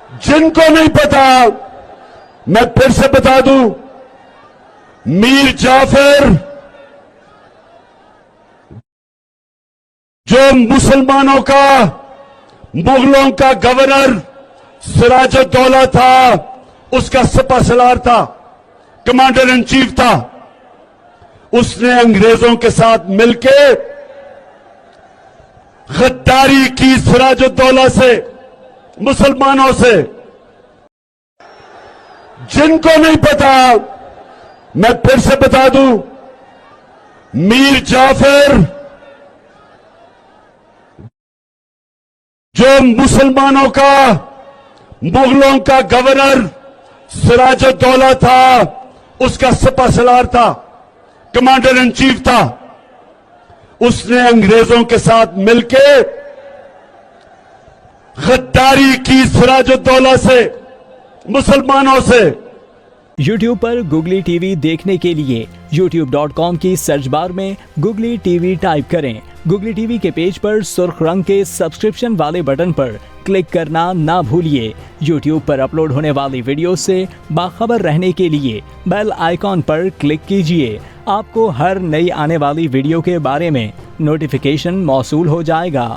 जिनको नहीं पता मैं फिर से बता दूं, मीर जाफर जो मुसलमानों का, मुगलों का गवर्नर सिराजुद्दौला था, उसका सिपहसालार था, कमांडर इन चीफ था, उसने अंग्रेजों के साथ मिलके गद्दारी की सिराजुद्दौला से, मुसलमानों से। जिनको नहीं पता मैं फिर से बता दूं, मीर जाफर जो मुसलमानों का, मुगलों का गवर्नर सिराजुद्दौला था, उसका सिपहसालार था, कमांडर इन चीफ था, उसने अंग्रेजों के साथ मिलके गद्दारी की सिराजुद्दौला से, मुसलमानों से। YouTube पर गुगली टीवी देखने के लिए youtube.com की सर्च बार में गुगली टीवी टाइप करें। गुगली टीवी के पेज पर सुर्ख रंग के सब्सक्रिप्शन वाले बटन पर क्लिक करना ना भूलिए। YouTube पर अपलोड होने वाली वीडियो से बाखबर रहने के लिए बेल आइकॉन पर क्लिक कीजिए। आपको हर नई आने वाली वीडियो के बारे में नोटिफिकेशन मौसूल हो जाएगा।